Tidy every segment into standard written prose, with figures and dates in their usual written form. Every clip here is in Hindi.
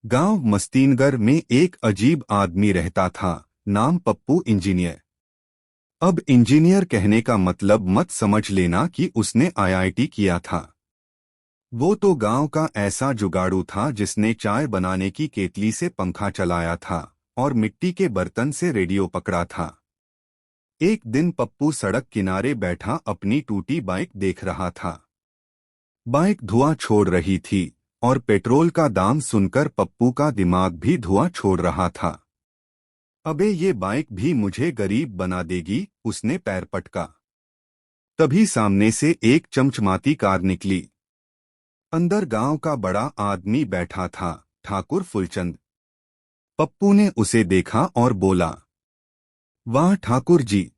गांव मस्तीनगर में एक अजीब आदमी रहता था। नाम पप्पू इंजीनियर। अब इंजीनियर कहने का मतलब मत समझ लेना कि उसने आईआईटी किया था। वो तो गांव का ऐसा जुगाड़ू था जिसने चाय बनाने की केतली से पंखा चलाया था और मिट्टी के बर्तन से रेडियो पकड़ा था। एक दिन पप्पू सड़क किनारे बैठा अपनी टूटी बाइक देख रहा था। बाइक धुआं छोड़ रही थी और पेट्रोल का दाम सुनकर पप्पू का दिमाग भी धुआं छोड़ रहा था। अबे ये बाइक भी मुझे गरीब बना देगी, उसने पैर पटका। तभी सामने से एक चमचमाती कार निकली। अंदर गांव का बड़ा आदमी बैठा था, ठाकुर फुलचंद। पप्पू ने उसे देखा और बोला, वाह ठाकुर जी,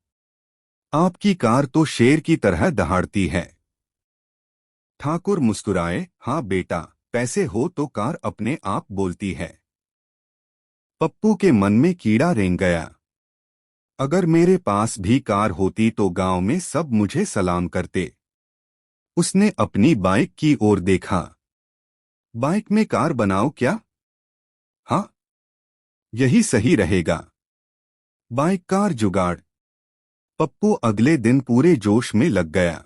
आपकी कार तो शेर की तरह दहाड़ती है। ठाकुर मुस्कुराए, हाँ बेटा, पैसे हो तो कार अपने आप बोलती है। पप्पू के मन में कीड़ा रेंग गया। अगर मेरे पास भी कार होती तो गांव में सब मुझे सलाम करते। उसने अपनी बाइक की ओर देखा। बाइक में कार बनाओ क्या? हाँ, यही सही रहेगा। बाइक कार जुगाड़। पप्पू अगले दिन पूरे जोश में लग गया।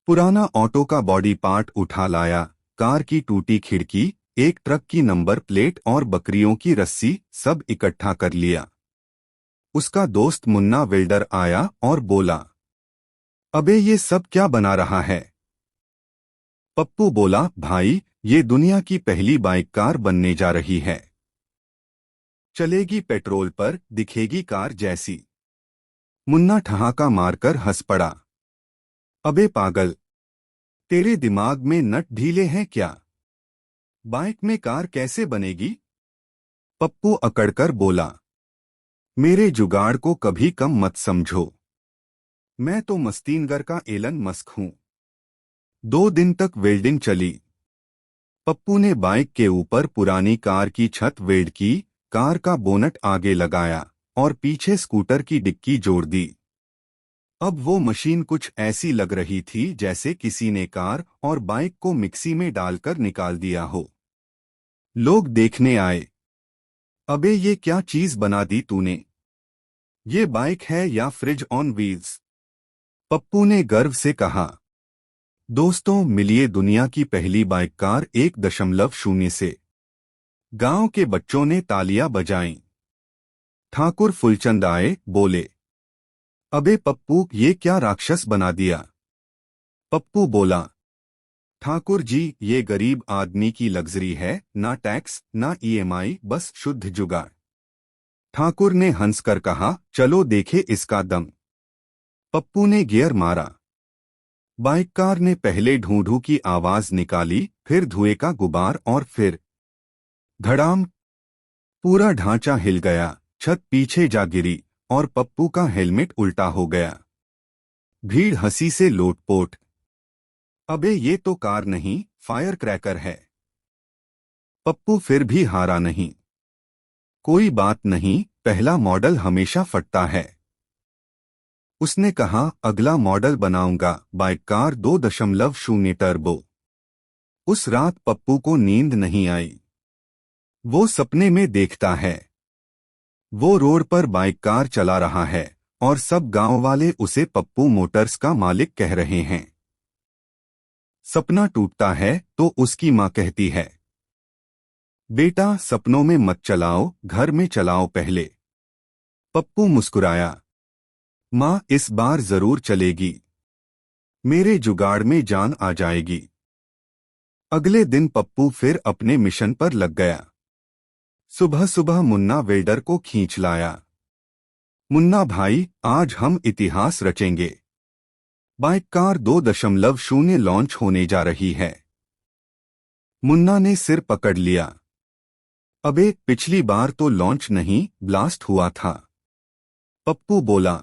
पुराना ऑटो का बॉडी पार्ट उठा लाया, कार की टूटी खिड़की, एक ट्रक की नंबर प्लेट और बकरियों की रस्सी सब इकट्ठा कर लिया। उसका दोस्त मुन्ना वेल्डर आया और बोला, अबे ये सब क्या बना रहा है? पप्पू बोला, भाई, ये दुनिया की पहली बाइक कार बनने जा रही है। चलेगी पेट्रोल पर, दिखेगी कार जैसी। मुन्ना ठहाका मारकर हंस पड़ा। अबे पागल, तेरे दिमाग में नट ढीले हैं क्या? बाइक में कार कैसे बनेगी? पप्पू अकड़कर बोला, मेरे जुगाड़ को कभी कम मत समझो। मैं तो मस्तीनगर का एलन मस्क हूं। 2 दिन तक वेल्डिंग चली। पप्पू ने बाइक के ऊपर पुरानी कार की छत वेल्ड की, कार का बोनट आगे लगाया और पीछे स्कूटर की डिक्की जोड़ दी। अब वो मशीन कुछ ऐसी लग रही थी जैसे किसी ने कार और बाइक को मिक्सी में डालकर निकाल दिया हो। लोग देखने आए। अबे ये क्या चीज बना दी तूने? ये बाइक है या फ्रिज ऑन व्हील्स? पप्पू ने गर्व से कहा। दोस्तों, मिलिए दुनिया की पहली बाइक कार 1.0 से। गांव के बच्चों ने तालियां बजाईं। ठाकुर फुलचंद आए, बोले, अबे पप्पू, ये क्या राक्षस बना दिया? पप्पू बोला, ठाकुर जी, ये गरीब आदमी की लग्जरी है, ना टैक्स ना ईएमआई, बस शुद्ध जुगाड़। ठाकुर ने हंसकर कहा, चलो देखे इसका दम। पप्पू ने गियर मारा। बाइक कार ने पहले ढूंढू की आवाज निकाली, फिर धुएं का गुबार और फिर धड़ाम। पूरा ढांचा हिल गया, छत पीछे जा गिरी और पप्पू का हेलमेट उल्टा हो गया। भीड़ हंसी से लोटपोट। अबे ये तो कार नहीं, फायर क्रैकर है। पप्पू फिर भी हारा नहीं। कोई बात नहीं, पहला मॉडल हमेशा फटता है। उसने कहा, अगला मॉडल बनाऊंगा, बाइक कार 2.0 टर्बो। उस रात पप्पू को नींद नहीं आई। वो सपने में देखता है, वो रोड पर बाइक कार चला रहा है और सब गांव वाले उसे पप्पू मोटर्स का मालिक कह रहे हैं। सपना टूटता है तो उसकी मां कहती है, बेटा सपनों में मत चलाओ, घर में चलाओ पहले। पप्पू मुस्कुराया, मां इस बार जरूर चलेगी। मेरे जुगाड़ में जान आ जाएगी। अगले दिन पप्पू फिर अपने मिशन पर लग गया। सुबह सुबह मुन्ना वेल्डर को खींच लाया। मुन्ना भाई, आज हम इतिहास रचेंगे। बाइक कार 2.0 लॉन्च होने जा रही है। मुन्ना ने सिर पकड़ लिया। अबे पिछली बार तो लॉन्च नहीं, ब्लास्ट हुआ था। पप्पू बोला,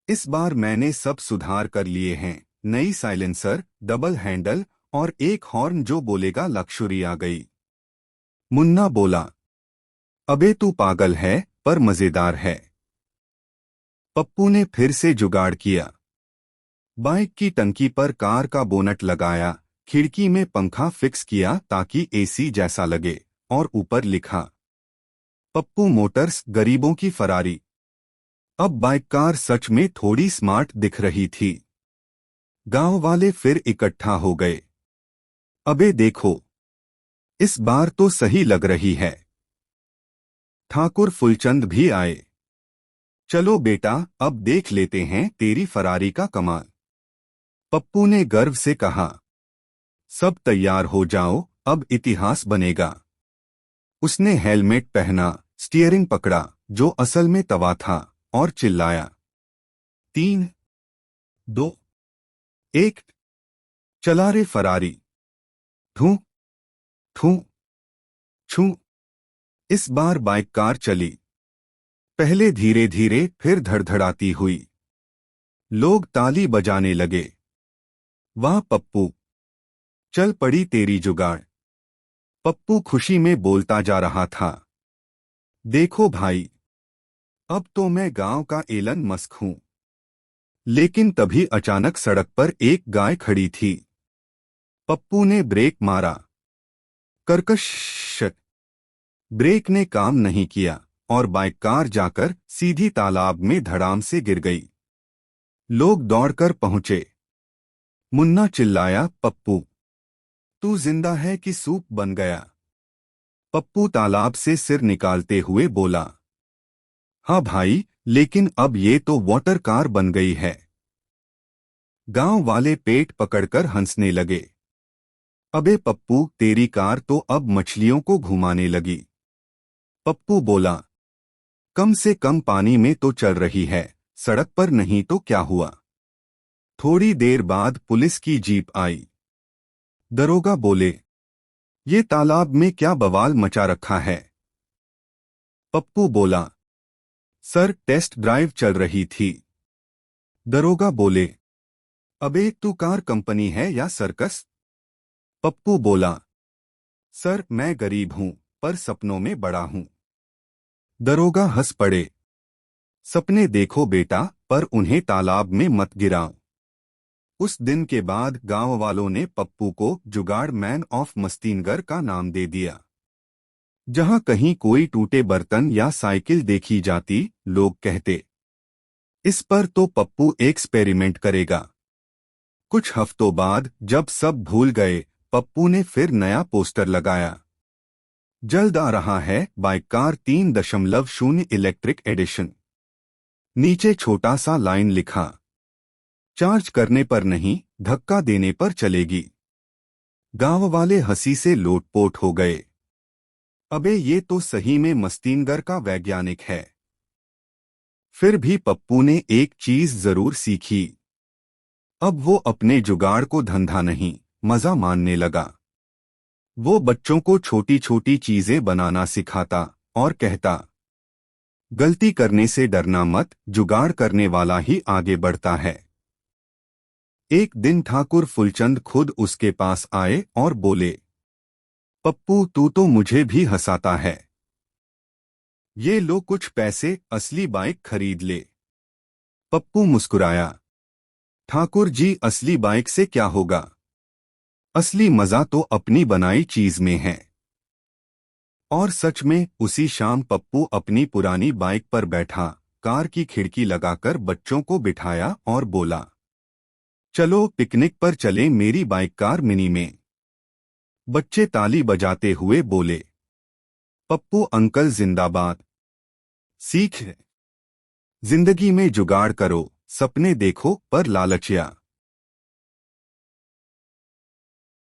इस बार मैंने सब सुधार कर लिए हैं, नई साइलेंसर, डबल हैंडल और एक हॉर्न जो बोलेगा लक्ष्युरी आ गई। मुन्ना बोला, अबे तू पागल है, पर मजेदार है। पप्पू ने फिर से जुगाड़ किया। बाइक की टंकी पर कार का बोनट लगाया, खिड़की में पंखा फिक्स किया ताकि एसी जैसा लगे और ऊपर लिखा, पप्पू मोटर्स, गरीबों की फरारी। अब बाइक कार सच में थोड़ी स्मार्ट दिख रही थी। गांव वाले फिर इकट्ठा हो गए। अबे देखो, इस बार तो सही लग रही है। ठाकुर फुलचंद भी आए। चलो बेटा, अब देख लेते हैं तेरी फरारी का कमाल। पप्पू ने गर्व से कहा। सब तैयार हो जाओ, अब इतिहास बनेगा। उसने हेलमेट पहना, स्टीयरिंग पकड़ा, जो असल में तवा था, और चिल्लाया, 3, 2, 1, चला रे फरारी। ठू ठू छू। इस बार बाइक कार चली। पहले धीरे धीरे, फिर धड़धड़ाती हुई। लोग ताली बजाने लगे। वाह पप्पू, चल पड़ी तेरी जुगाड़। पप्पू खुशी में बोलता जा रहा था। देखो भाई, अब तो मैं गांव का एलन मस्क हूं। लेकिन तभी अचानक सड़क पर एक गाय खड़ी थी। पप्पू ने ब्रेक मारा। कर्कश। ब्रेक ने काम नहीं किया और बाइक कार जाकर सीधी तालाब में धड़ाम से गिर गई। लोग दौड़कर पहुंचे। मुन्ना चिल्लाया, पप्पू, तू जिंदा है कि सूप बन गया? पप्पू तालाब से सिर निकालते हुए बोला, हाँ भाई, लेकिन अब ये तो वाटर कार बन गई है। गांव वाले पेट पकड़कर हंसने लगे। अबे पप्पू, तेरी कार तो अब मछलियों को घुमाने लगी। पप्पू बोला, कम से कम पानी में तो चल रही है, सड़क पर नहीं तो क्या हुआ। थोड़ी देर बाद पुलिस की जीप आई। दरोगा बोले, ये तालाब में क्या बवाल मचा रखा है? पप्पू बोला, सर, टेस्ट ड्राइव चल रही थी। दरोगा बोले, अबे तू कार कंपनी है या सर्कस? पप्पू बोला, सर, मैं गरीब हूं, पर सपनों में बड़ा हूं। दरोगा हंस पड़े। सपने देखो बेटा, पर उन्हें तालाब में मत गिराओ। उस दिन के बाद गांव वालों ने पप्पू को जुगाड़ मैन ऑफ मस्तीनगर का नाम दे दिया। जहां कहीं कोई टूटे बर्तन या साइकिल देखी जाती, लोग कहते, इस पर तो पप्पू एक्सपेरिमेंट करेगा। कुछ हफ्तों बाद जब सब भूल गए, पप्पू ने फिर नया पोस्टर लगाया। जल्द आ रहा है बाइक कार 3.0 इलेक्ट्रिक एडिशन। नीचे छोटा सा लाइन लिखा, चार्ज करने पर नहीं, धक्का देने पर चलेगी। गांव वाले हंसी से लोटपोट हो गए। अबे ये तो सही में मस्तीनगर का वैज्ञानिक है। फिर भी पप्पू ने एक चीज जरूर सीखी। अब वो अपने जुगाड़ को धंधा नहीं, मजा मानने लगा। वो बच्चों को छोटी छोटी चीजें बनाना सिखाता और कहता, गलती करने से डरना मत, जुगाड़ करने वाला ही आगे बढ़ता है। एक दिन ठाकुर फुलचंद खुद उसके पास आए और बोले, पप्पू, तू तो मुझे भी हंसाता है। ये लो कुछ पैसे, असली बाइक खरीद ले। पप्पू मुस्कुराया। ठाकुर जी, असली बाइक से क्या होगा? असली मजा तो अपनी बनाई चीज में है। और सच में उसी शाम पप्पू अपनी पुरानी बाइक पर बैठा, कार की खिड़की लगाकर बच्चों को बिठाया और बोला, चलो पिकनिक पर चलें मेरी बाइक कार मिनी में। बच्चे ताली बजाते हुए बोले, पप्पू अंकल जिंदाबाद। सीख, जिंदगी में जुगाड़ करो, सपने देखो पर लालचिया